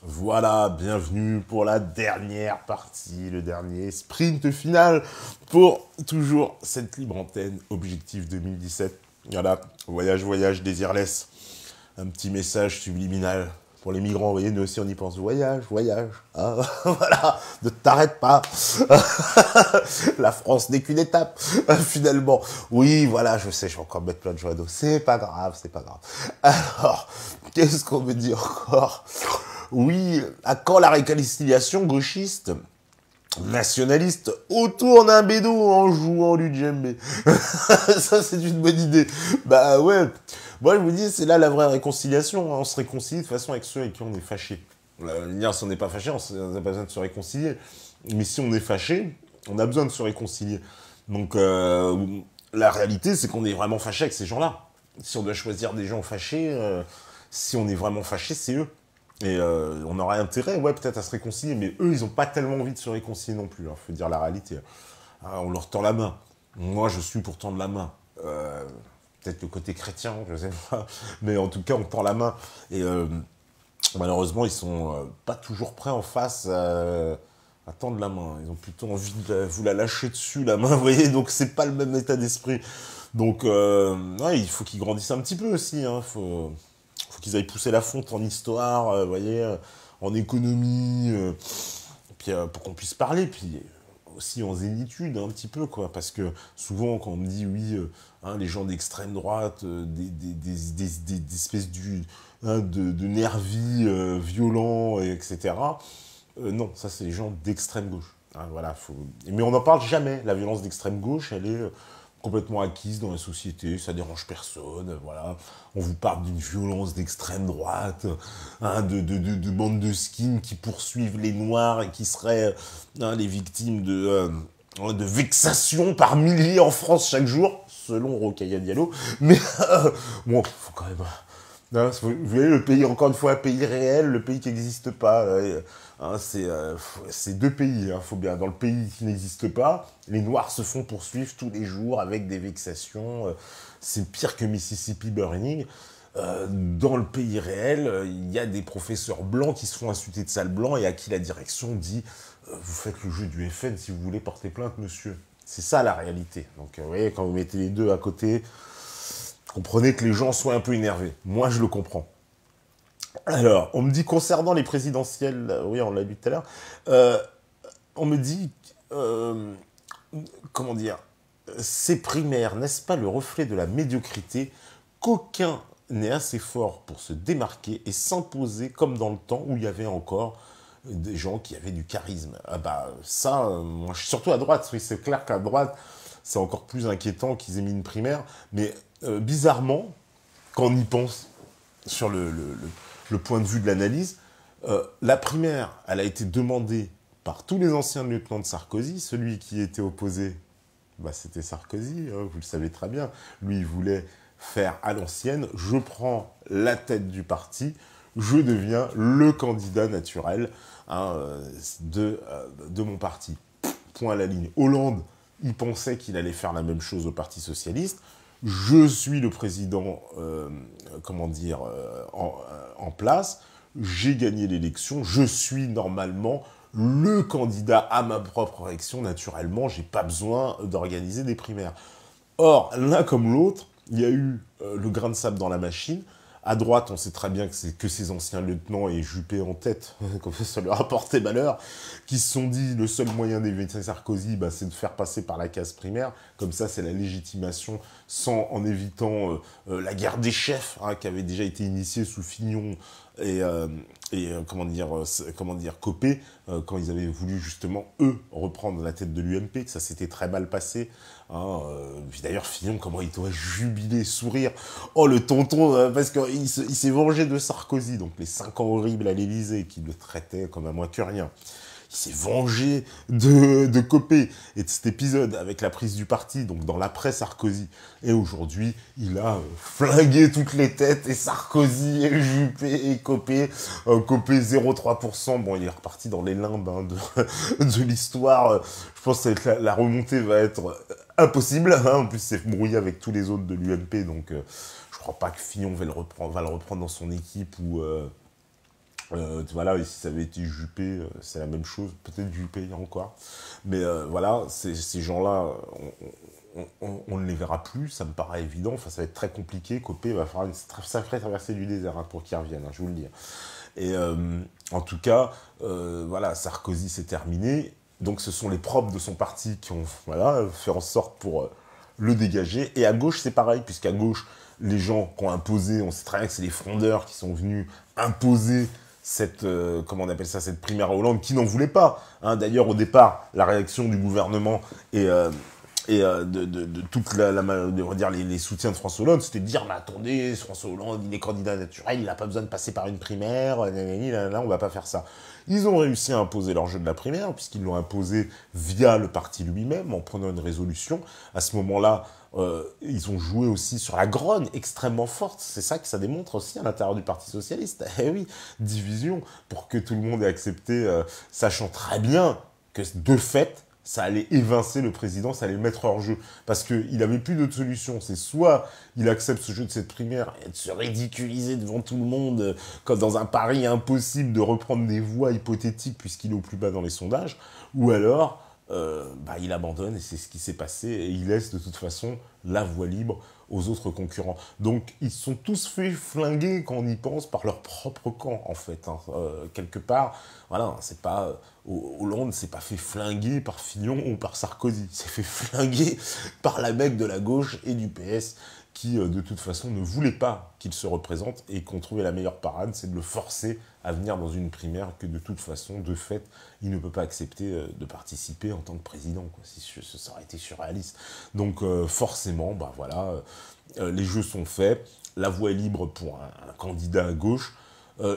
Voilà, bienvenue pour la dernière partie, le dernier sprint final pour toujours cette libre antenne Objectif 2017. Voilà, voyage, voyage, désirless. Un petit message subliminal pour les migrants, vous voyez, nous aussi on y pense. Voyage, voyage, hein. Voilà, ne t'arrête pas. La France n'est qu'une étape, finalement. Oui, voilà, je sais, je vais encore mettre plein de joie d'eau. C'est pas grave, c'est pas grave. Alors, qu'est-ce qu'on me dit encore? Oui, à quand la réconciliation gauchiste nationaliste autour d'un bédo en jouant du djembé? Ça, c'est une bonne idée. Bah ouais. Moi, je vous dis, c'est là la vraie réconciliation. On se réconcilie de toute façon avec ceux avec qui on est fâché. Si on n'est pas fâché, on n'a pas besoin de se réconcilier. Mais si on est fâché, on a besoin de se réconcilier. Donc, la réalité, c'est qu'on est vraiment fâché avec ces gens-là. Si on doit choisir des gens fâchés, si on est vraiment fâché, c'est eux. Et on aurait intérêt, ouais, peut-être à se réconcilier, mais eux, ils n'ont pas tellement envie de se réconcilier non plus, hein, faut dire la réalité. On leur tend la main. Moi, je suis pour tendre la main. Peut-être le côté chrétien, je sais pas. Mais en tout cas, on tend la main. Et malheureusement, ils sont pas toujours prêts en face à tendre la main. Ils ont plutôt envie de vous la lâcher dessus, la main, vous voyez. Donc, c'est pas le même état d'esprit. Donc, ouais, il faut qu'ils grandissent un petit peu aussi, hein. Faut qu'ils aillent pousser la fonte en histoire, vous voyez, en économie, puis pour qu'on puisse parler, puis aussi en zénitude un petit peu, quoi, parce que souvent quand on me dit oui, hein, les gens d'extrême droite, des espèces de nervis violents, etc. Non, ça c'est les gens d'extrême gauche. Hein, voilà, mais on n'en parle jamais. La violence d'extrême gauche, elle est complètement acquise dans la société, ça dérange personne, voilà. On vous parle d'une violence d'extrême droite, hein, de bandes de skins qui poursuivent les noirs et qui seraient les victimes de vexations par milliers en France chaque jour, selon Rokhaya Diallo. Mais bon, faut quand même... Hein, vous voyez, le pays, encore une fois, un pays réel, le pays qui n'existe pas. Hein, c'est deux pays, hein, faut bien. Dans le pays qui n'existe pas, les Noirs se font poursuivre tous les jours avec des vexations. C'est pire que Mississippi Burning. Dans le pays réel, il y a des professeurs blancs qui se font insulter de sales blancs et à qui la direction dit vous faites le jeu du FN si vous voulez porter plainte, monsieur. C'est ça la réalité. Donc, vous voyez, quand vous mettez les deux à côté, comprenez que les gens soient un peu énervés. Moi, je le comprends. Alors, on me dit concernant les présidentielles, oui, on l'a vu tout à l'heure, on me dit, comment dire, ces primaires, n'est-ce pas le reflet de la médiocrité qu'aucun n'est assez fort pour se démarquer et s'imposer comme dans le temps où il y avait encore des gens qui avaient du charisme. Ah bah ça, moi je suis surtout à droite, oui, c'est clair qu'à droite, c'est encore plus inquiétant qu'ils aient mis une primaire, mais bizarrement, quand on y pense sur le point de vue de l'analyse, la primaire, elle a été demandée par tous les anciens lieutenants de Sarkozy. Celui qui était opposé, bah, c'était Sarkozy, hein, vous le savez très bien. Lui, il voulait faire à l'ancienne, je prends la tête du parti, je deviens le candidat naturel, hein, de mon parti. Point à la ligne. Hollande, il pensait qu'il allait faire la même chose au Parti socialiste. Je suis le président, comment dire, en place, j'ai gagné l'élection, je suis normalement le candidat à ma propre élection, naturellement, j'ai pas besoin d'organiser des primaires. Or, l'un comme l'autre, il y a eu le grain de sable dans la machine. À droite, on sait très bien que c'est que ces anciens lieutenants et Juppé en tête, comme ça leur a porté malheur, qui se sont dit le seul moyen d'éviter Sarkozy, bah, c'est de faire passer par la case primaire. Comme ça, c'est la légitimation, en évitant la guerre des chefs, hein, qui avait déjà été initiée sous Fillon et comment dire, Copé, quand ils avaient voulu justement, eux, reprendre la tête de l'UMP, que ça s'était très mal passé. Hein, puis d'ailleurs, Fillon, comment il doit jubiler, sourire. Oh, le tonton, parce qu'il s'est vengé de Sarkozy, donc les 5 ans horribles à l'Élysée, qui le traitaient comme un moins que rien. Il s'est vengé de Copé et de cet épisode avec la prise du parti, donc dans l'après-Sarkozy. Et aujourd'hui, il a flingué toutes les têtes, et Sarkozy, et Juppé, et Copé. Copé 0,3%. Bon, il est reparti dans les limbes, hein, de l'histoire. Je pense que la remontée va être impossible. Hein. En plus, c'est brouillé avec tous les autres de l'UMP, donc je crois pas que Fillon va le reprendre dans son équipe Voilà, et si ça avait été Juppé, c'est la même chose, peut-être Juppé encore. Mais voilà, ces gens-là, on ne les verra plus, ça me paraît évident. Enfin, ça va être très compliqué. Copé va faire une sacrée traversée du désert pour qu'ils reviennent, je vous le dis. Et en tout cas, voilà, Sarkozy c'est terminé. Donc ce sont les propres de son parti qui ont voilà, fait en sorte pour le dégager. Et à gauche, c'est pareil, puisqu'à gauche, les gens qui ont imposé, on sait très bien que c'est les frondeurs qui sont venus imposer cette, comment on appelle ça, cette primaire à Hollande, qui n'en voulait pas. Hein. D'ailleurs, au départ, la réaction du gouvernement et de toute on va dire les soutiens de François Hollande, c'était de dire, mais attendez, François Hollande, il est candidat naturel, il n'a pas besoin de passer par une primaire, là, on va pas faire ça. Ils ont réussi à imposer leur jeu de la primaire, puisqu'ils l'ont imposé via le parti lui-même, en prenant une résolution. À ce moment-là, ils ont joué aussi sur la grogne extrêmement forte. C'est ça que ça démontre aussi à l'intérieur du Parti Socialiste. Eh oui, division, pour que tout le monde ait accepté, sachant très bien que de fait, ça allait évincer le président, ça allait le mettre hors jeu. Parce qu'il n'avait plus d'autre solution. C'est soit il accepte ce jeu de cette primaire et de se ridiculiser devant tout le monde, comme dans un pari impossible de reprendre des voix hypothétiques puisqu'il est au plus bas dans les sondages, ou alors il abandonne et c'est ce qui s'est passé et il laisse de toute façon la voie libre aux autres concurrents. Donc ils se sont tous fait flinguer quand on y pense par leur propre camp en fait. Hein. Quelque part, voilà, c'est pas Hollande s'est pas fait flinguer par Fillon ou par Sarkozy, il s'est fait flinguer par la mec de la gauche et du PS qui de toute façon ne voulait pas qu'il se représente et qu'on trouvait la meilleure parade, c'est de le forcer à venir dans une primaire que de toute façon, de fait, il ne peut pas accepter de participer en tant que président. Quoi. Ça aurait été surréaliste. Donc forcément, les jeux sont faits, la voie est libre pour un candidat à gauche.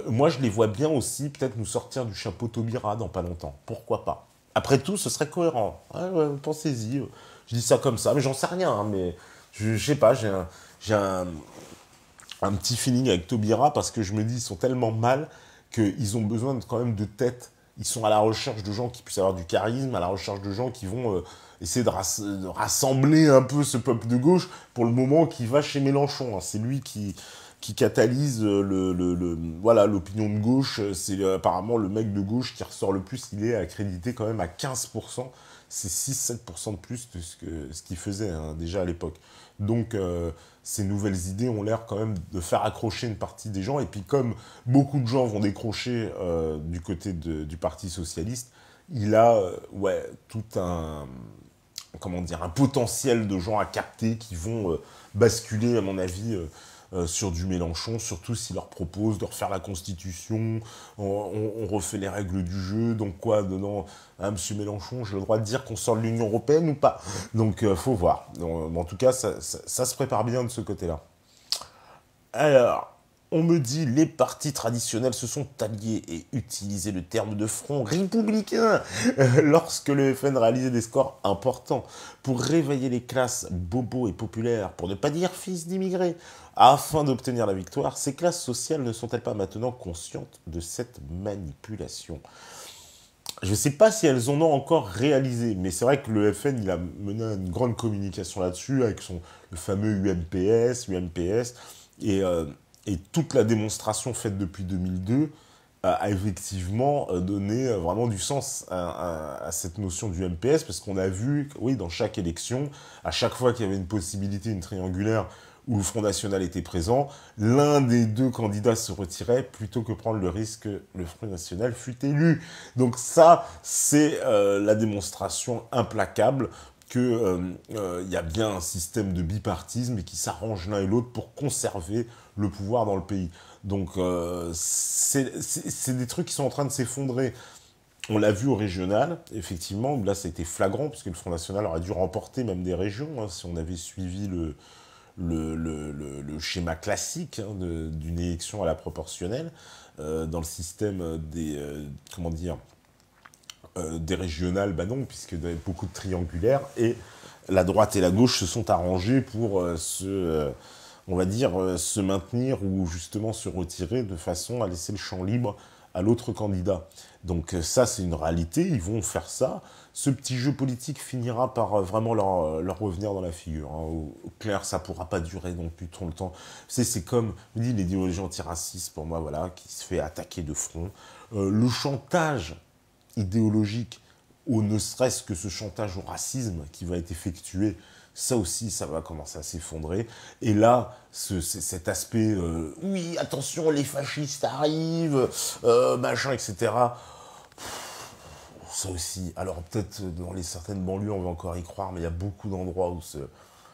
Moi, je les vois bien aussi peut-être nous sortir du chapeau Taubira dans pas longtemps. Pourquoi pas? Après tout, ce serait cohérent. Ouais, pensez-y. Je dis ça comme ça, mais j'en sais rien. Hein, mais je sais pas, j'ai un petit feeling avec Taubira parce que je me dis, ils sont tellement mal qu'ils ont besoin quand même de tête. Ils sont à la recherche de gens qui puissent avoir du charisme, à la recherche de gens qui vont essayer de rassembler un peu ce peuple de gauche pour le moment qui va chez Mélenchon. Hein. C'est lui qui catalyse l'opinion de gauche. C'est apparemment le mec de gauche qui ressort le plus. Il est accrédité quand même à 15%. C'est 6-7% de plus de ce qu'il faisait hein, déjà à l'époque. Donc ces nouvelles idées ont l'air quand même de faire accrocher une partie des gens. Et puis comme beaucoup de gens vont décrocher du côté du Parti Socialiste, il a tout un potentiel de gens à capter qui vont basculer, à mon avis, sur du Mélenchon, surtout s'il leur propose de refaire la Constitution, on refait les règles du jeu, donc quoi, donnant à M. Mélenchon, j'ai le droit de dire qu'on sort de l'Union Européenne ou pas. Donc, faut voir. Donc, en tout cas, ça se prépare bien de ce côté-là. Alors, on me dit les partis traditionnels se sont alliés et utilisé le terme de front républicain lorsque le FN réalisait des scores importants pour réveiller les classes bobos et populaires, pour ne pas dire fils d'immigrés, afin d'obtenir la victoire. Ces classes sociales ne sont-elles pas maintenant conscientes de cette manipulation? Je ne sais pas si elles en ont encore réalisé, mais c'est vrai que le FN, il a mené une grande communication là-dessus avec le fameux UMPS, et toute la démonstration faite depuis 2002 a effectivement donné vraiment du sens à cette notion du MPS, parce qu'on a vu, oui, dans chaque élection, à chaque fois qu'il y avait une possibilité, une triangulaire, où le Front National était présent, l'un des deux candidats se retirait plutôt que prendre le risque que le Front National fût élu. Donc ça, c'est la démonstration implacable qu'il y a bien un système de bipartisme et qui s'arrange l'un et l'autre pour conserver le pouvoir dans le pays. Donc c'est des trucs qui sont en train de s'effondrer. On l'a vu au régional, effectivement, où là ça a été flagrant, puisque le Front National aurait dû remporter même des régions, hein, si on avait suivi le schéma classique hein, d'une élection à la proportionnelle, dans le système des régionales, bah non, puisqu'il y avait beaucoup de triangulaires, et la droite et la gauche se sont arrangés pour se maintenir ou justement se retirer de façon à laisser le champ libre à l'autre candidat. Donc ça, c'est une réalité, ils vont faire ça. Ce petit jeu politique finira par vraiment leur revenir dans la figure. Hein. Au clair, ça ne pourra pas durer non plus trop le temps. C'est comme, je dis, l'idéologie antiraciste, pour moi, voilà, qui se fait attaquer de front. Le chantage idéologique, ou ne serait-ce que ce chantage au racisme qui va être effectué, ça aussi, ça va commencer à s'effondrer. Et là, cet aspect, oui, attention, les fascistes arrivent, machin, etc. Ça aussi, alors peut-être dans certaines banlieues, on va encore y croire, mais il y a beaucoup d'endroits où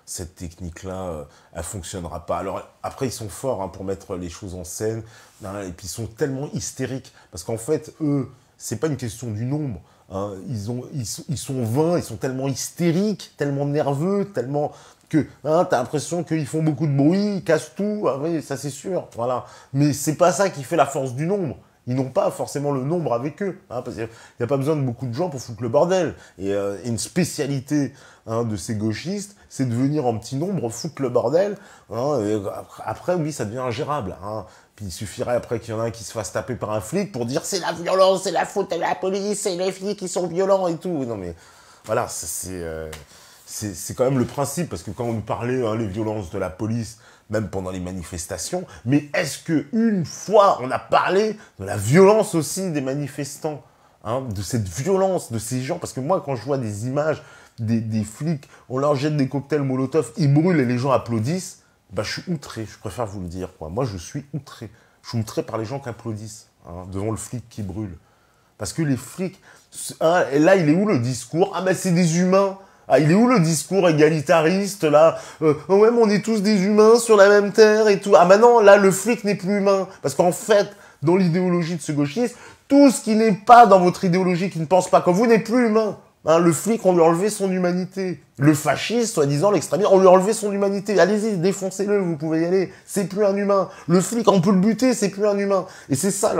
cette technique-là, elle fonctionnera pas. Alors après, ils sont forts hein, pour mettre les choses en scène, hein, et puis ils sont tellement hystériques, parce qu'en fait, eux, c'est pas une question du nombre. Hein, ils sont 20, ils sont tellement hystériques, tellement nerveux, tellement que hein, t'as l'impression qu'ils font beaucoup de bruit, ils cassent tout, ah oui, ça c'est sûr, voilà. Mais c'est pas ça qui fait la force du nombre. Ils n'ont pas forcément le nombre avec eux, hein, parce qu'il n'y a pas besoin de beaucoup de gens pour foutre le bordel. Et une spécialité hein, de ces gauchistes, c'est de venir en petit nombre foutre le bordel. Hein, et après, oui, ça devient ingérable. Hein. Puis il suffirait après qu'il y en a un qui se fasse taper par un flic pour dire c'est la violence, c'est la faute de la police, c'est les flics qui sont violents et tout. Non mais voilà, c'est quand même le principe, parce que quand on parlait hein, les violences de la police, même pendant les manifestations, mais est-ce qu'une fois on a parlé de la violence aussi des manifestants, hein, de cette violence de ces gens, parce que moi quand je vois des images des flics, on leur jette des cocktails Molotov, ils brûlent et les gens applaudissent, bah je suis outré, je préfère vous le dire, quoi. Moi je suis outré, je suis outré par les gens qui applaudissent hein, devant le flic qui brûle, parce que les flics, hein, et là il est où le discours? Ah ben c'est des humains. Ah, il est où le discours égalitariste, là ouais, mais on est tous des humains sur la même terre et tout. Ah, bah non, là, le flic n'est plus humain. Parce qu'en fait, dans l'idéologie de ce gauchiste, tout ce qui n'est pas dans votre idéologie, qui ne pense pas comme vous, n'est plus humain. Hein, le flic, on lui a enlevé son humanité. Le fasciste, soi-disant, l'extrémiste, on lui a enlevé son humanité. Allez-y, défoncez-le, vous pouvez y aller. C'est plus un humain. Le flic, on peut le buter, c'est plus un humain. Et c'est ça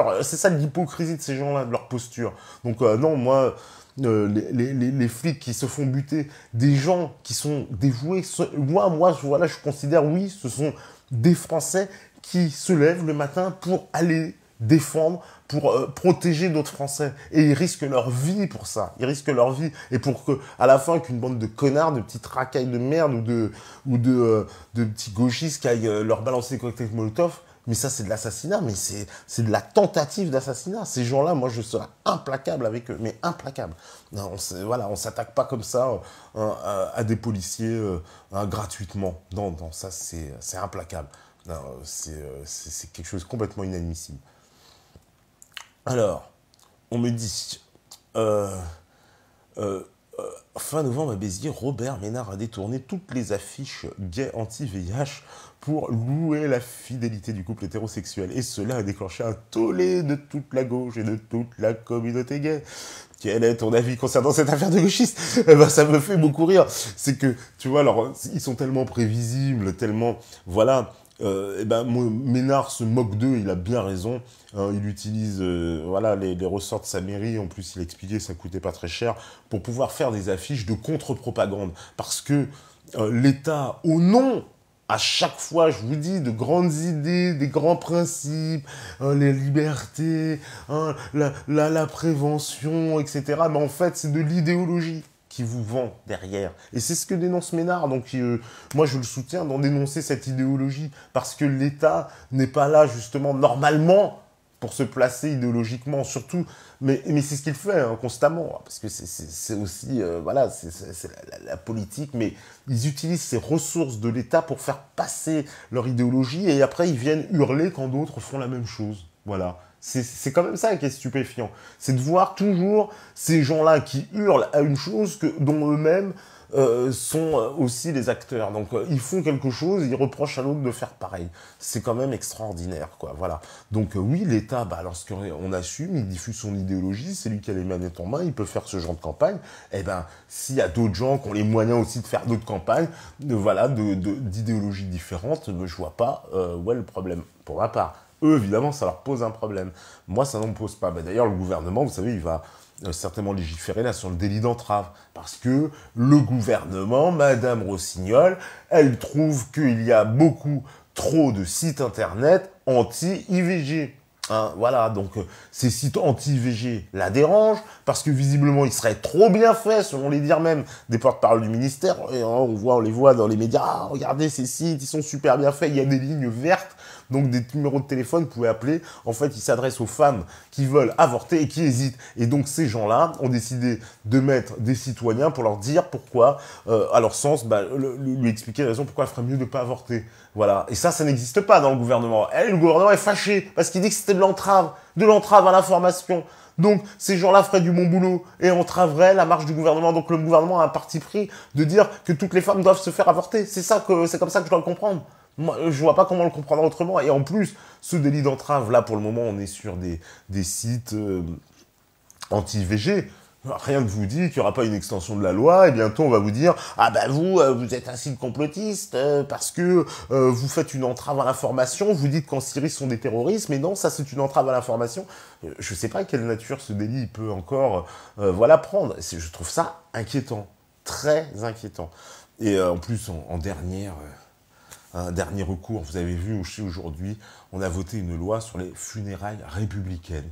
l'hypocrisie de ces gens-là, de leur posture. Donc, non, moi... les flics qui se font buter, des gens qui sont dévoués. Voilà, je considère, oui, ce sont des Français qui se lèvent le matin pour aller défendre, pour protéger d'autres Français. Et ils risquent leur vie pour ça. Ils risquent leur vie. Et pour que, à la fin, qu'une bande de connards, de petites racailles de merde ou de petits gauchistes qui aillent leur balancer des cocktails Molotov, mais ça, c'est de l'assassinat, mais c'est de la tentative d'assassinat. Ces gens-là, moi, je serais implacable avec eux, mais implacable. Non, on s'attaque pas comme ça à des policiers gratuitement. Non, ça, c'est implacable. C'est quelque chose de complètement inadmissible. Alors, on me dit... fin novembre à Béziers, Robert Ménard a détourné toutes les affiches gays anti-VIH pour louer la fidélité du couple hétérosexuel. Et cela a déclenché un tollé de toute la gauche et de toute la communauté gay. Quel est ton avis concernant cette affaire de gauchiste? Eh ben, ça me fait beaucoup rire. C'est que, tu vois, alors, ils sont tellement prévisibles, tellement... Voilà... Ménard se moque d'eux, il a bien raison. Hein, il utilise voilà, les ressorts de sa mairie, en plus il expliquait que ça coûtait pas très cher, pour pouvoir faire des affiches de contre-propagande. Parce que l'État, au nom, à chaque fois, je vous dis, de grandes idées, des grands principes, hein, les libertés, hein, la prévention, etc. Mais en fait, c'est de l'idéologie qui vous vend derrière. Et c'est ce que dénonce Ménard. Donc, moi, je le soutiens dans dénoncer cette idéologie. Parce que l'État n'est pas là, justement, normalement, pour se placer idéologiquement, surtout. Mais c'est ce qu'il fait, hein, constamment. Parce que c'est aussi, voilà, c'est la politique. Mais ils utilisent ces ressources de l'État pour faire passer leur idéologie. Et après, ils viennent hurler quand d'autres font la même chose. Voilà. C'est quand même ça qui est stupéfiant. C'est de voir toujours ces gens-là qui hurlent à une chose dont eux-mêmes sont aussi les acteurs. Donc ils font quelque chose, ils reprochent à l'autre de faire pareil. C'est quand même extraordinaire, quoi. Voilà. Donc oui, l'État, lorsqu'on assume, il diffuse son idéologie, c'est lui qui a les manettes en main, il peut faire ce genre de campagne. Eh ben, s'il y a d'autres gens qui ont les moyens aussi de faire d'autres campagnes, d'idéologies différentes, je vois pas où est le problème, pour ma part. Eux, évidemment, ça leur pose un problème. Moi, ça n'en me pose pas. D'ailleurs, le gouvernement, vous savez, il va certainement légiférer là sur le délit d'entrave. Parce que le gouvernement, Madame Rossignol, elle trouve qu'il y a beaucoup trop de sites internet anti-IVG. Hein, voilà, donc ces sites anti-IVG la dérangent, parce que visiblement, ils seraient trop bien faits, selon les dires même des porte-parole du ministère. Et, hein, on les voit dans les médias, ah, regardez ces sites, ils sont super bien faits, il y a des lignes vertes, donc des numéros de téléphone, vous pouvez appeler. En fait, ils s'adressent aux femmes qui veulent avorter et qui hésitent. Et donc, ces gens-là ont décidé de mettre des citoyens pour leur dire pourquoi, à leur sens, bah, lui expliquer la raison pourquoi il ferait mieux de ne pas avorter. Voilà. Et ça n'existe pas dans le gouvernement. Et le gouvernement est fâché parce qu'il dit que c'était de l'entrave à l'information. Donc, ces gens-là feraient du bon boulot et entraveraient la marche du gouvernement. Donc, le gouvernement a un parti pris de dire que toutes les femmes doivent se faire avorter. C'est comme ça que je dois le comprendre. Moi, je vois pas comment le comprendre autrement. Et en plus, ce délit d'entrave, là, pour le moment, on est sur des sites anti-IVG. Rien ne vous dit qu'il n'y aura pas une extension de la loi, et bientôt on va vous dire « Ah ben vous êtes un site complotiste parce que vous faites une entrave à l'information, vous dites qu'en Syrie ce sont des terroristes, mais non, ça c'est une entrave à l'information. » Je ne sais pas quelle nature ce délit peut encore voilà, prendre. Je trouve ça inquiétant, très inquiétant. Et en plus, en dernière... un dernier recours, vous avez vu aussi aujourd'hui, on a voté une loi sur les funérailles républicaines.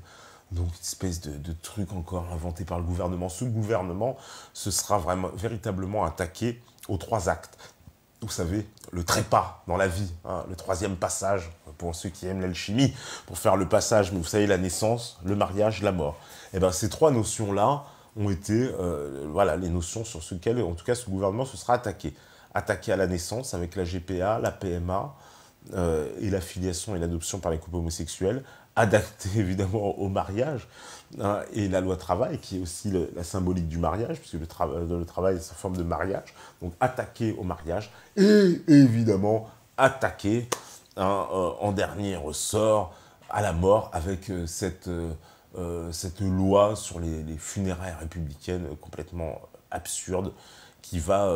Donc, une espèce de truc encore inventé par le gouvernement. Ce gouvernement se sera véritablement attaqué aux 3 actes. Vous savez, le trépas dans la vie, hein, le 3e passage, pour ceux qui aiment l'alchimie, pour faire le passage, mais vous savez, la naissance, le mariage, la mort. Et bien, ces 3 notions-là ont été, voilà, les notions sur lesquelles, en tout cas, ce gouvernement se sera attaqué. Attaqué à la naissance avec la GPA, la PMA, et la filiation et l'adoption par les couples homosexuels, adapté évidemment au mariage, hein, et la loi travail, qui est aussi la symbolique du mariage, puisque le travail est une forme de mariage, donc attaqué au mariage, et évidemment attaqué, hein, en dernier ressort à la mort avec cette loi sur les funérailles républicaines complètement absurde, qui va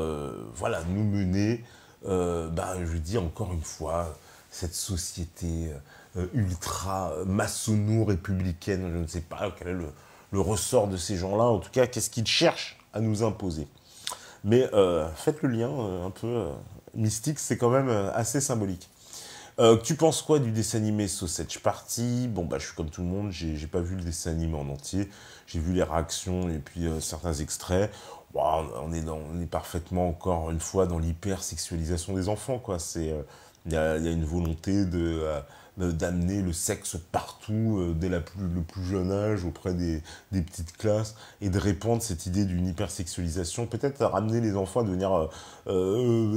voilà, nous mener, je dis encore une fois, cette société ultra maçonno-républicaine, je ne sais pas quel est le ressort de ces gens-là, en tout cas, qu'est-ce qu'ils cherchent à nous imposer. Mais faites le lien un peu mystique, c'est quand même assez symbolique. Tu penses quoi du dessin animé Sausage Party? Bon, je suis comme tout le monde, j'ai pas vu le dessin animé en entier. J'ai vu les réactions et puis certains extraits. Bon, on est parfaitement, encore une fois, dans l'hypersexualisation des enfants, quoi. Il y a une volonté d'amener le sexe partout, dès le plus jeune âge, auprès des petites classes, et de répandre cette idée d'une hypersexualisation, peut-être à ramener les enfants à devenir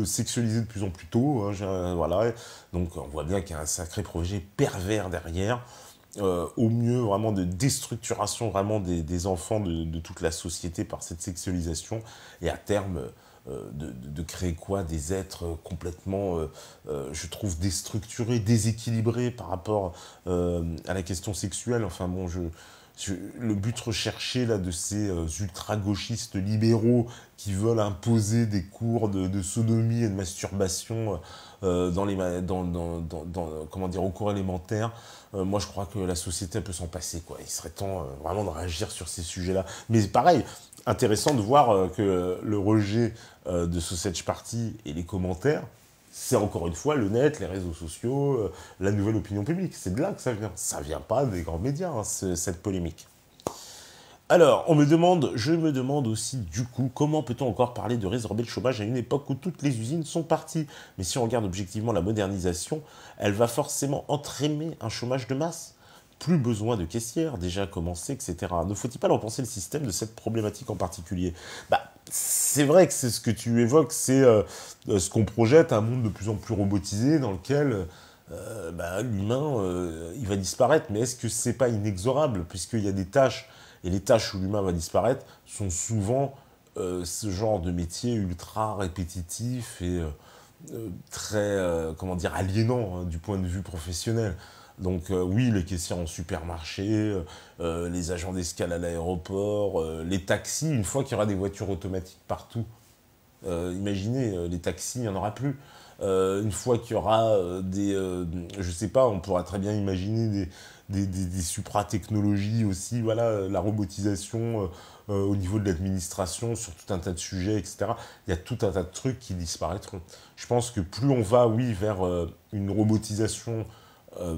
sexualisés de plus en plus tôt, hein, voilà. Donc on voit bien qu'il y a un sacré projet pervers derrière, au mieux vraiment de déstructuration vraiment des enfants de toute la société par cette sexualisation, et à terme de créer quoi, des êtres complètement, je trouve, déstructurés, déséquilibrés par rapport à la question sexuelle. Enfin bon, le but recherché là, de ces ultra-gauchistes libéraux qui veulent imposer des cours de sodomie et de masturbation comment dire, au cours élémentaire, moi je crois que la société peut s'en passer, quoi. Il serait temps vraiment de réagir sur ces sujets-là. Mais pareil, intéressant de voir que le rejet de Sausage Party et les commentaires, c'est encore une fois le net, les réseaux sociaux, la nouvelle opinion publique. C'est de là que ça vient. Ça vient pas des grands médias, hein, cette polémique. Alors, je me demande aussi, du coup, comment peut-on encore parler de résorber le chômage à une époque où toutes les usines sont parties? Mais si on regarde objectivement la modernisation, elle va forcément entraîner un chômage de masse. Plus besoin de caissières, déjà commencé, etc. Ne faut-il pas repenser le système de cette problématique en particulier? C'est vrai que c'est ce que tu évoques, c'est ce qu'on projette, un monde de plus en plus robotisé dans lequel l'humain, il va disparaître. Mais est-ce que c'est pas inexorable, puisqu'il y a des tâches, et les tâches où l'humain va disparaître sont souvent ce genre de métier ultra répétitif et très, comment dire, aliénant, hein, du point de vue professionnel. Donc oui, les caissières en supermarché, les agents d'escale à l'aéroport, les taxis, une fois qu'il y aura des voitures automatiques partout. Imaginez, les taxis, il n'y en aura plus. Une fois qu'il y aura je sais pas, on pourra très bien imaginer des supra-technologies aussi, voilà, la robotisation au niveau de l'administration, sur tout un tas de sujets, etc. Il y a tout un tas de trucs qui disparaîtront. Je pense que plus on va, oui, vers une robotisation euh,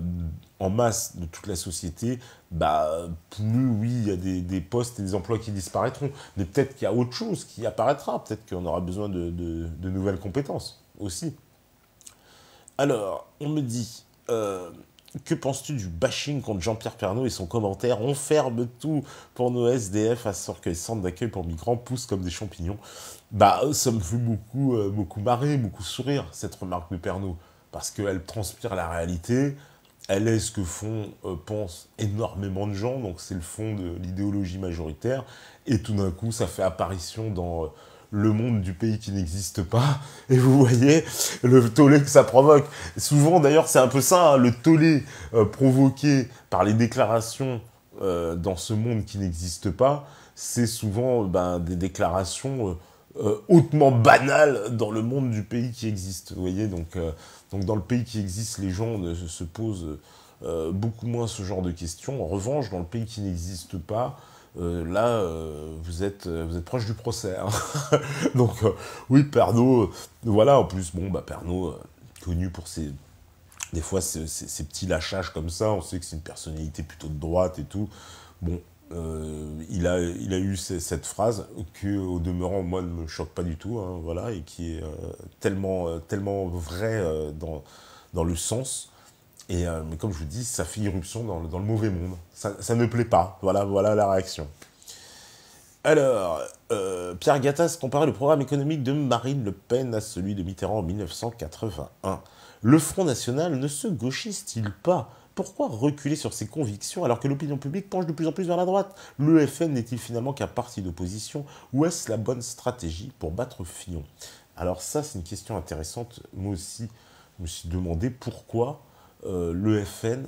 en masse de toute la société, bah, plus, oui, il y a des postes et des emplois qui disparaîtront. Mais peut-être qu'il y a autre chose qui apparaîtra. Peut-être qu'on aura besoin de nouvelles compétences aussi. Alors, on me dit, que penses-tu du bashing contre Jean-Pierre Pernaut et son commentaire «On ferme tout pour nos SDF à ce que les centres d'accueil pour migrants poussent comme des champignons». Bah, ça me fait beaucoup marrer, beaucoup sourire, cette remarque de Pernaut. Parce qu'elle transpire la réalité, elle est ce que pensent énormément de gens, donc c'est le fond de l'idéologie majoritaire, et tout d'un coup, ça fait apparition dans le monde du pays qui n'existe pas, et vous voyez le tollé que ça provoque. Souvent, d'ailleurs, c'est un peu ça, hein, le tollé provoqué par les déclarations dans ce monde qui n'existe pas, c'est souvent des déclarations hautement banales dans le monde du pays qui existe. Vous voyez, donc dans le pays qui existe, les gens se posent beaucoup moins ce genre de questions. En revanche, dans le pays qui n'existe pas, vous êtes proche du procès. Hein. Donc, oui, Pernaut, voilà, en plus, Pernaut, connu pour des fois, ces petits lâchages comme ça, on sait que c'est une personnalité plutôt de droite et tout. Bon, il a eu cette phrase que, au demeurant, moi, ne me choque pas du tout, hein, voilà, et qui est tellement vraie dans le sens. Mais comme je vous dis, ça fait irruption dans le mauvais monde. Ça ne plaît pas. Voilà la réaction. Alors, Pierre Gattaz comparait le programme économique de Marine Le Pen à celui de Mitterrand en 1981. Le Front National ne se gauchise-t-il pas? Pourquoi reculer sur ses convictions alors que l'opinion publique penche de plus en plus vers la droite? Le FN n'est-il finalement qu'un parti d'opposition? Ou est-ce la bonne stratégie pour battre Fillon? Alors ça, c'est une question intéressante. Moi aussi, je me suis demandé pourquoi le FN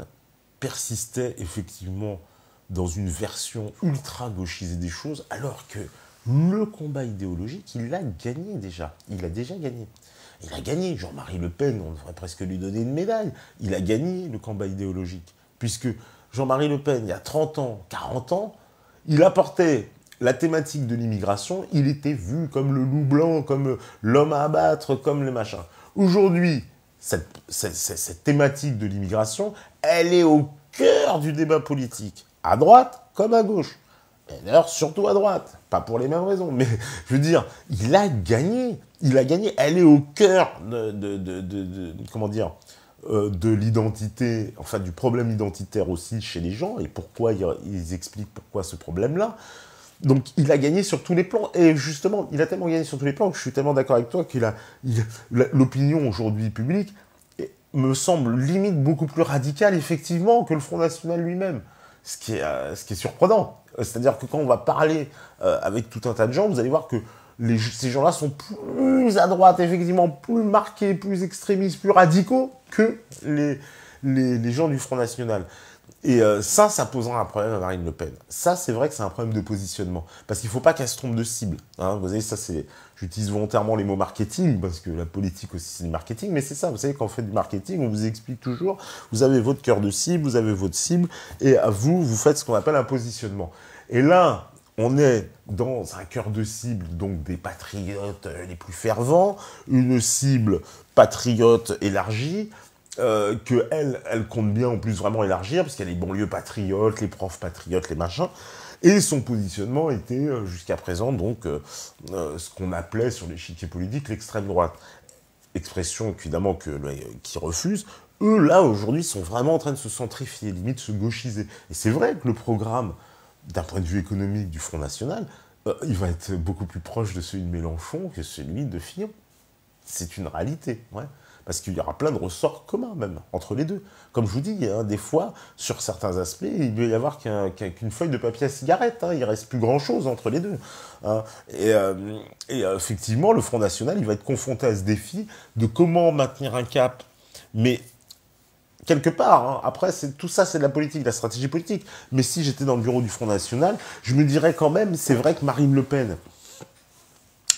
persistait effectivement dans une version ultra gauchisée des choses, alors que le combat idéologique, il l'a gagné déjà. Il a déjà gagné. Il a gagné. Jean-Marie Le Pen, on devrait presque lui donner une médaille. Il a gagné le combat idéologique. Puisque Jean-Marie Le Pen, il y a 30 ans, 40 ans, il apportait la thématique de l'immigration, il était vu comme le loup blanc, comme l'homme à abattre, comme le machin. Aujourd'hui, cette thématique de l'immigration, elle est au cœur du débat politique, à droite comme à gauche. Et d'ailleurs, surtout à droite, pas pour les mêmes raisons, mais je veux dire, il a gagné, elle est au cœur de l'identité, enfin du problème identitaire aussi chez les gens, et pourquoi ils expliquent pourquoi ce problème-là. Donc il a gagné sur tous les plans, et justement, il a tellement gagné sur tous les plans que je suis tellement d'accord avec toi que l'opinion aujourd'hui publique me semble limite beaucoup plus radicale, effectivement, que le Front National lui-même. Ce qui est surprenant. C'est-à-dire que quand on va parler avec tout un tas de gens, vous allez voir que ces gens-là sont plus à droite, effectivement, plus marqués, plus extrémistes, plus radicaux que les gens du Front National. Et ça posera un problème à Marine Le Pen. Ça, c'est vrai que c'est un problème de positionnement. Parce qu'il ne faut pas qu'elle se trompe de cible. Hein. Vous savez, j'utilise volontairement les mots marketing, parce que la politique aussi, c'est du marketing. Mais c'est ça, vous savez, quand on fait du marketing, on vous explique toujours, vous avez votre cœur de cible, vous avez votre cible, et à vous faites ce qu'on appelle un positionnement. Et là, on est dans un cœur de cible, donc des patriotes les plus fervents, une cible patriote élargie, qu'elle compte bien en plus vraiment élargir, parce qu'il y a les banlieues patriotes, les profs patriotes, les machins, et son positionnement était jusqu'à présent donc ce qu'on appelait sur l'échiquier politique l'extrême droite. Expression évidemment qui refuse. Eux, là, aujourd'hui, sont vraiment en train de se centrifier, limite se gauchiser. Et c'est vrai que le programme, d'un point de vue économique du Front National, il va être beaucoup plus proche de celui de Mélenchon que celui de Fillon. C'est une réalité, ouais. Parce qu'il y aura plein de ressorts communs, même, entre les deux. Comme je vous dis, hein, des fois, sur certains aspects, il peut y avoir qu'une feuille de papier à cigarette. Hein, il ne reste plus grand-chose entre les deux. Hein. Et effectivement, le Front National, il va être confronté à ce défi de comment maintenir un cap. Mais, quelque part, hein, après, tout ça, c'est de la politique, de la stratégie politique. Mais si j'étais dans le bureau du Front National, je me dirais quand même, c'est vrai que Marine Le Pen,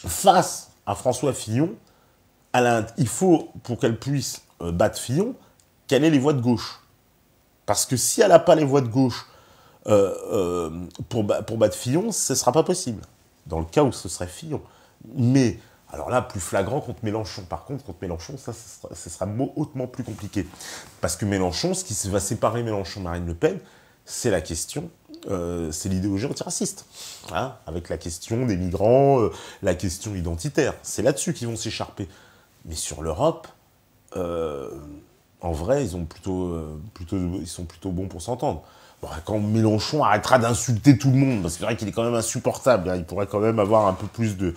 face à François Fillon, il faut, pour qu'elle puisse battre Fillon, qu'elle ait les voix de gauche. Parce que si elle n'a pas les voix de gauche pour battre Fillon, ce ne sera pas possible. Dans le cas où ce serait Fillon. Mais Alors là, plus flagrant contre Mélenchon. Par contre, contre Mélenchon, ça, ce sera hautement plus compliqué. Parce que Mélenchon, ce qui va séparer Mélenchon de Marine Le Pen, c'est la question, c'est l'idéologie antiraciste. Hein, avec la question des migrants, la question identitaire. C'est là-dessus qu'ils vont s'écharper. Mais sur l'Europe, en vrai, ils sont plutôt bons pour s'entendre. Bon, quand Mélenchon arrêtera d'insulter tout le monde, parce que c'est vrai qu'il est quand même insupportable, hein, il pourrait quand même avoir un peu plus de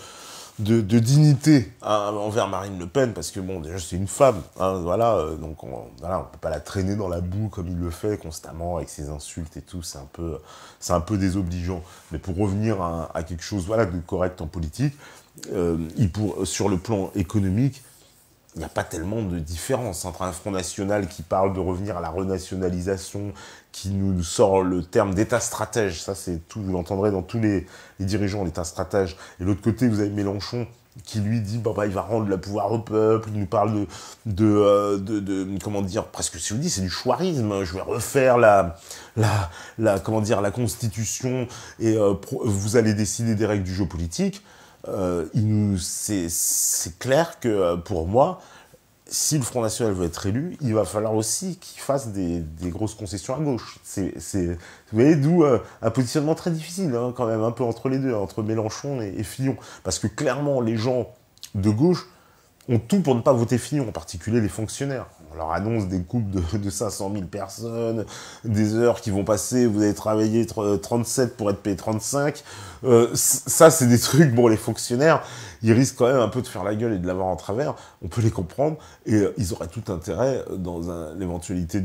dignité, hein, envers Marine Le Pen, parce que bon, déjà c'est une femme, hein, voilà, donc voilà, on peut pas la traîner dans la boue comme il le fait constamment avec ses insultes et tout, c'est un peu désobligeant. Mais pour revenir à quelque chose, voilà, de correct en politique, sur le plan économique, il n'y a pas tellement de différence entre un Front National qui parle de revenir à la renationalisation, qui nous sort le terme d'État stratège, ça c'est tout, vous l'entendrez dans tous les dirigeants, l'État stratège, et de l'autre côté vous avez Mélenchon qui lui dit bah, il va rendre le pouvoir au peuple, il nous parle comment dire, presque si vous dites c'est du chouarisme, je vais refaire comment dire, la Constitution et vous allez décider des règles du jeu politique. C'est clair que pour moi, si le Front National veut être élu, il va falloir aussi qu'il fasse des grosses concessions à gauche. Vous voyez, d'où un positionnement très difficile, hein, quand même, un peu entre les deux, hein, entre Mélenchon et Fillon. Parce que clairement, les gens de gauche ont tout pour ne pas voter Fillon, en particulier les fonctionnaires. On leur annonce des coupes de 500 000 personnes, des heures qui vont passer, vous allez travailler 37 pour être payé 35. Ça, c'est des trucs, bon, les fonctionnaires, ils risquent quand même un peu de faire la gueule et de l'avoir en travers, on peut les comprendre, et ils auraient tout intérêt, dans l'éventualité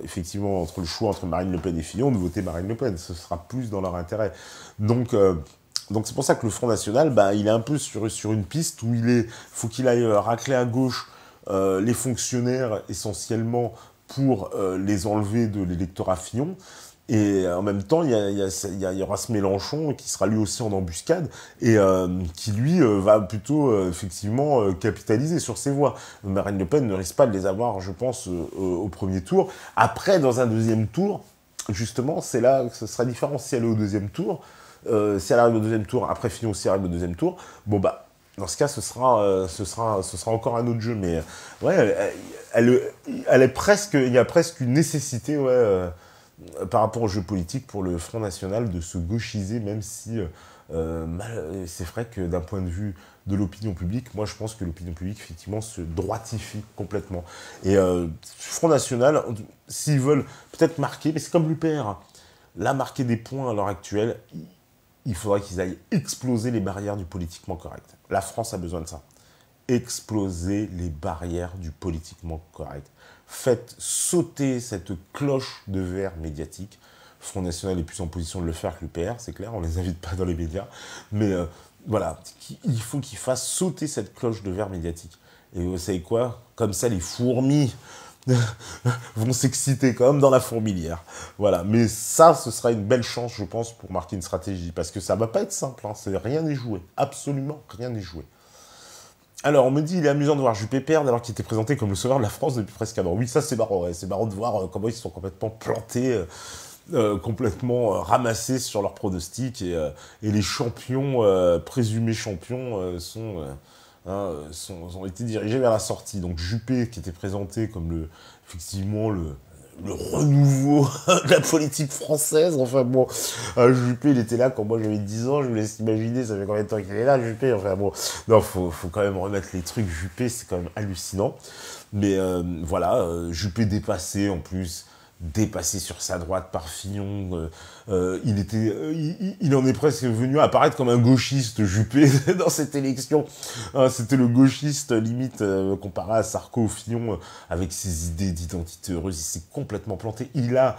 effectivement, entre le choix entre Marine Le Pen et Fillon, de voter Marine Le Pen. Ce sera plus dans leur intérêt. Donc c'est pour ça que le Front National, bah, il est un peu sur une piste où faut qu'il aille racler à gauche les fonctionnaires essentiellement pour les enlever de l'électorat Fillon. Et en même temps, il y aura ce Mélenchon qui sera lui aussi en embuscade et qui, lui, va plutôt, effectivement, capitaliser sur ses voix. Marine Le Pen ne risque pas de les avoir, je pense, au premier tour. Après, dans un deuxième tour, justement, c'est là que ce sera différent. Si elle est au deuxième tour, si elle arrive au deuxième tour, après Fillon aussi arrive au deuxième tour, bon bah, dans ce cas, ce sera encore un autre jeu. Mais ouais, elle est presque, il y a presque une nécessité, ouais, par rapport au jeu politique pour le Front National de se gauchiser, même si c'est vrai que d'un point de vue de l'opinion publique, moi je pense que l'opinion publique effectivement se droitifie complètement. Et Front National, s'ils veulent peut-être marquer, mais c'est comme l'UPR, hein, là marquer des points à l'heure actuelle, il faudrait qu'ils aillent exploser les barrières du politiquement correct. La France a besoin de ça. Exploser les barrières du politiquement correct. Faites sauter cette cloche de verre médiatique. Front National est plus en position de le faire que l'UPR, c'est clair, on ne les invite pas dans les médias. Mais voilà, il faut qu'ils fassent sauter cette cloche de verre médiatique. Et vous savez quoi? Comme ça, les fourmis vont s'exciter comme dans la fourmilière. Voilà, mais ça, ce sera une belle chance, je pense, pour marquer une stratégie, parce que ça va pas être simple, hein. Rien n'est joué, absolument rien n'est joué. Alors, on me dit, il est amusant de voir Juppé perdre alors qu'il était présenté comme le sauveur de la France depuis presque un an. Oui, ça c'est marrant, ouais. C'est marrant de voir comment ils sont complètement plantés, complètement ramassés sur leurs pronostics, et les champions, présumés champions, ont été dirigés vers la sortie. Donc Juppé, qui était présenté comme effectivement le renouveau de la politique française, enfin bon, Juppé, il était là quand moi j'avais 10 ans, je vous laisse imaginer, ça fait combien de temps qu'il est là, Juppé, enfin bon, non, faut quand même remettre les trucs, Juppé, c'est quand même hallucinant, mais voilà, Juppé dépassé en plus, dépassé sur sa droite par Fillon, il en est presque venu à apparaître comme un gauchiste, Juppé, dans cette élection. C'était le gauchiste, limite, comparé à Sarko ou Fillon, avec ses idées d'identité heureuse. Il s'est complètement planté. Il a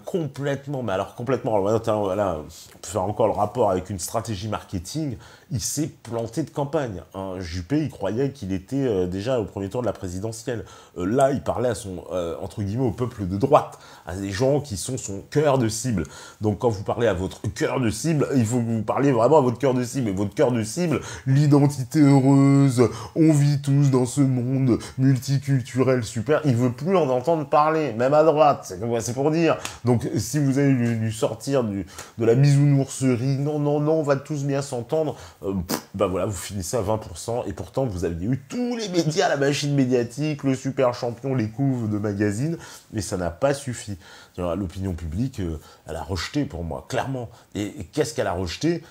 complètement, mais alors complètement, alors voilà, on peut faire encore le rapport avec une stratégie marketing, il s'est planté de campagne. Juppé, il croyait qu'il était déjà au premier tour de la présidentielle. Là, il parlait à entre guillemets, au peuple de droite, à des gens qui sont son cœur de cible. Donc quand vous parlez à votre cœur de cible, il faut que vous parliez vraiment à votre cœur de cible. Et votre cœur de cible, l'identité heureuse, on vit tous dans ce monde multiculturel super, il veut plus en entendre parler, même à droite, c'est pour dire. Donc si vous allez lui sortir de la bisounourserie, non, non, non, on va tous bien s'entendre, bah voilà, vous finissez à 20%, et pourtant vous aviez eu tous les médias, la machine médiatique, le super champion, les couves de magazines, mais ça n'a pas suffi. L'opinion publique, elle a rejeté pour moi, clairement. Et qu'est-ce qu'elle a rejeté?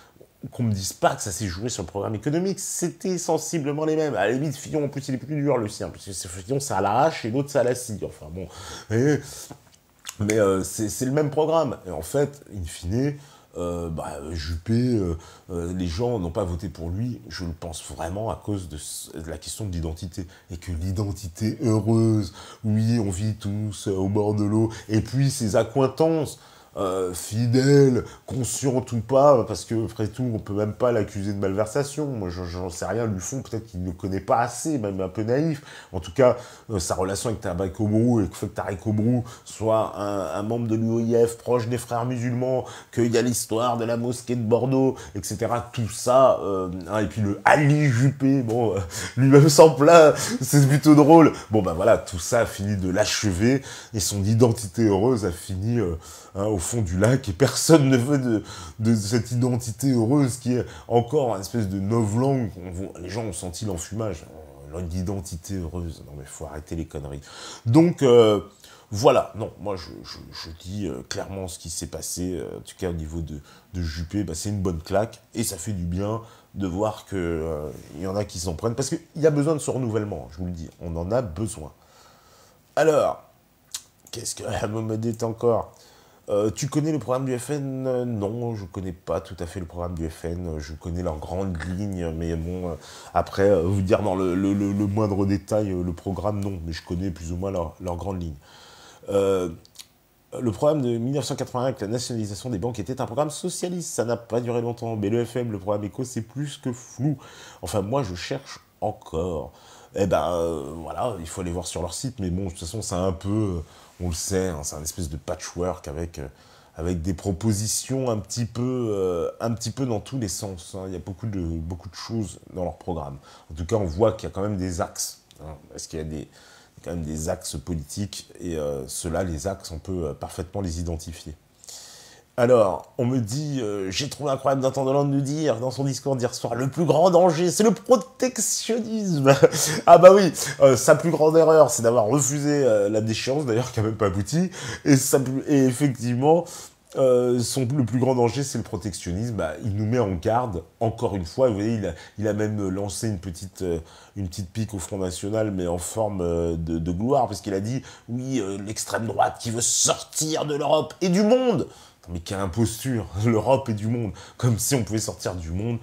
Qu'on me dise pas que ça s'est joué sur le programme économique, c'était sensiblement les mêmes. À la limite, Fillon, en plus, il est plus dur, le sien, parce que Fillon, c'est à la hache, et l'autre, c'est à la scie. Enfin, bon. Mais c'est le même programme. Et en fait, in fine, Juppé, les gens n'ont pas voté pour lui, je le pense vraiment, à cause de la question de l'identité. Et que l'identité heureuse, oui, on vit tous au bord de l'eau, et puis ses accointances, fidèles, conscientes ou pas, parce que, après tout, on peut même pas l'accuser de malversation. Moi, j'en sais rien, lui fond, peut-être qu'il ne le connaît pas assez, même un peu naïf. En tout cas, sa relation avec Tarek Obru, et le fait que Tarek Obru soit un membre de l'UOIF, proche des frères musulmans, qu'il y a l'histoire de la mosquée de Bordeaux, etc. Tout ça, et puis le Ali Juppé, bon, lui-même sans plat, c'est plutôt drôle. Bon, bah voilà, tout ça a fini de l'achever, et son identité heureuse a fini au fond du lac, et personne ne veut de cette identité heureuse qui est encore une espèce de novlangue. Les gens ont senti l'enfumage. L'identité heureuse. Non mais faut arrêter les conneries. Donc voilà, non, moi je dis clairement ce qui s'est passé, en tout cas au niveau de Juppé, bah, c'est une bonne claque, et ça fait du bien de voir que y en a qui s'en prennent, parce qu'il y a besoin de ce renouvellement, je vous le dis, on en a besoin. Alors, qu'est-ce que me dit encore? Tu connais le programme du FN? Non, je connais pas tout à fait le programme du FN. Je connais leurs grandes lignes, mais bon, après, vous dire dans le moindre détail le programme, non, mais je connais plus ou moins leurs grandes lignes. Le programme de 1981 avec la nationalisation des banques était un programme socialiste, ça n'a pas duré longtemps, mais le FM, le programme éco, c'est plus que flou. Enfin, moi, je cherche encore. Eh ben, voilà, il faut aller voir sur leur site, mais bon, de toute façon, c'est un peu, on le sait, hein, c'est un espèce de patchwork avec des propositions un petit peu dans tous les sens. Hein. Il y a beaucoup de choses dans leur programme. En tout cas, on voit qu'il y a quand même des axes, hein, parce qu'il y a quand même des axes politiques, et ceux-là, les axes, on peut parfaitement les identifier. Alors, on me dit, j'ai trouvé incroyable d'entendre Hollande nous dire, dans son discours d'hier soir, le plus grand danger, c'est le protectionnisme. Ah bah oui, sa plus grande erreur, c'est d'avoir refusé la déchéance, d'ailleurs, qui n'a même pas abouti, et effectivement, le plus grand danger, c'est le protectionnisme. Bah, il nous met en garde, encore une fois. Vous voyez, il a même lancé une petite pique au Front National, mais en forme de gloire, parce qu'il a dit, oui, l'extrême droite qui veut sortir de l'Europe et du monde. Mais quelle imposture, l'Europe et du monde, comme si on pouvait sortir du monde.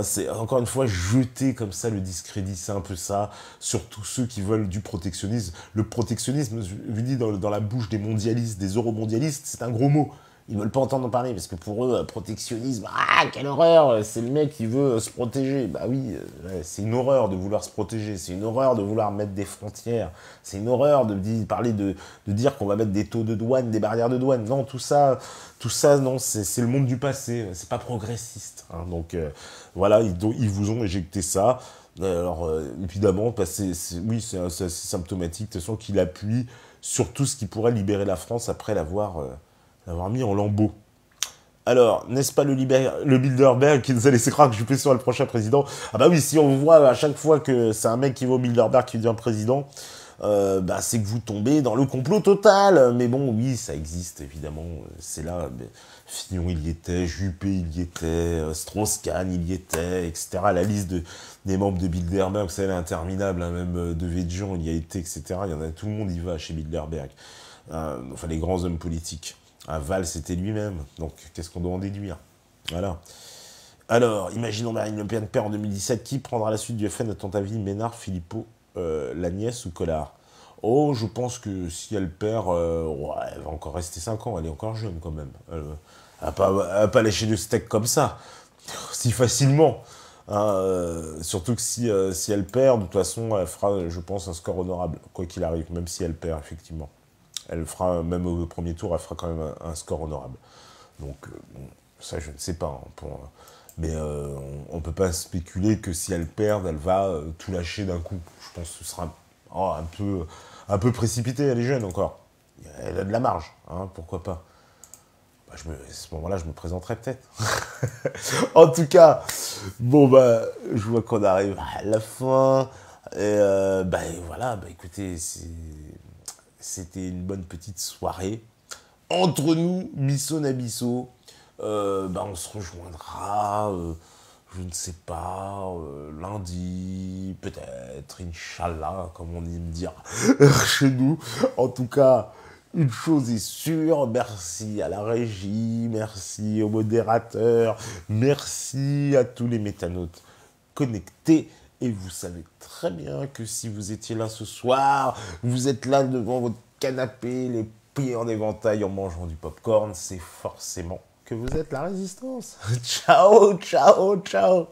C'est encore une fois jeter comme ça le discrédit, c'est un peu ça, sur tous ceux qui veulent du protectionnisme. Le protectionnisme, je vous dis, dans la bouche des mondialistes, des euromondialistes, c'est un gros mot. Ils veulent pas entendre en parler, parce que pour eux, protectionnisme, ah, quelle horreur, c'est le mec qui veut se protéger. Bah oui, c'est une horreur de vouloir se protéger, c'est une horreur de vouloir mettre des frontières, c'est une horreur de dire qu'on va mettre des taux de douane, des barrières de douane. Non, tout ça, non, c'est le monde du passé, c'est pas progressiste. Hein. Donc voilà, ils vous ont éjecté ça. Alors évidemment, oui, c'est symptomatique, de toute façon, qu'il appuie sur tout ce qui pourrait libérer la France après l'avoir mis en lambeaux. Alors, n'est-ce pas le Bilderberg qui nous a laissé croire que Juppé sera le prochain président? Ah bah oui, si on voit à chaque fois que c'est un mec qui va au Bilderberg qui devient président, c'est que vous tombez dans le complot total. Mais bon, oui, ça existe, évidemment. C'est là. Fillon, il y était. Juppé, il y était. Strauss-Kahn, il y était, etc. La liste des membres de Bilderberg, vous savez, elle est interminable. Hein, même de Védjian, il y a été, etc. Il y en a, tout le monde y va chez Bilderberg. Enfin, les grands hommes politiques. Valls, c'était lui-même. Donc, qu'est-ce qu'on doit en déduire? Voilà. Alors, imaginons Marine Le Pen perd en 2017. Qui prendra la suite du FN, à ton avis? Ménard, Philippot, la nièce ou Collard? Oh, je pense que si elle perd, elle va encore rester 5 ans. Elle est encore jeune, quand même. Elle va pas lâcher le steak comme ça. Si facilement. Surtout que si elle perd, de toute façon, elle fera, je pense, un score honorable. Quoi qu'il arrive, même si elle perd, effectivement. Elle fera, même au premier tour, elle fera quand même un score honorable. Donc, bon, ça, je ne sais pas. Hein, mais on ne peut pas spéculer que si elle perd, elle va tout lâcher d'un coup. Je pense que ce sera un peu précipité. Elle est jeune encore. Elle a de la marge, hein, pourquoi pas. Bah, à ce moment-là, je me présenterai peut-être. En tout cas, bon, bah, je vois qu'on arrive à la fin. Et voilà, bah, écoutez, c'était une bonne petite soirée. Entre nous, Bisso Nabisso, on se rejoindra, je ne sais pas, lundi, peut-être, Inch'Allah, comme on aime dire chez nous. En tout cas, une chose est sûre, merci à la régie, merci au modérateur, merci à tous les métanotes connectés. Et vous savez très bien que si vous étiez là ce soir, vous êtes là devant votre canapé, les pieds en éventail en mangeant du popcorn, c'est forcément que vous êtes la résistance. Ciao, ciao, ciao.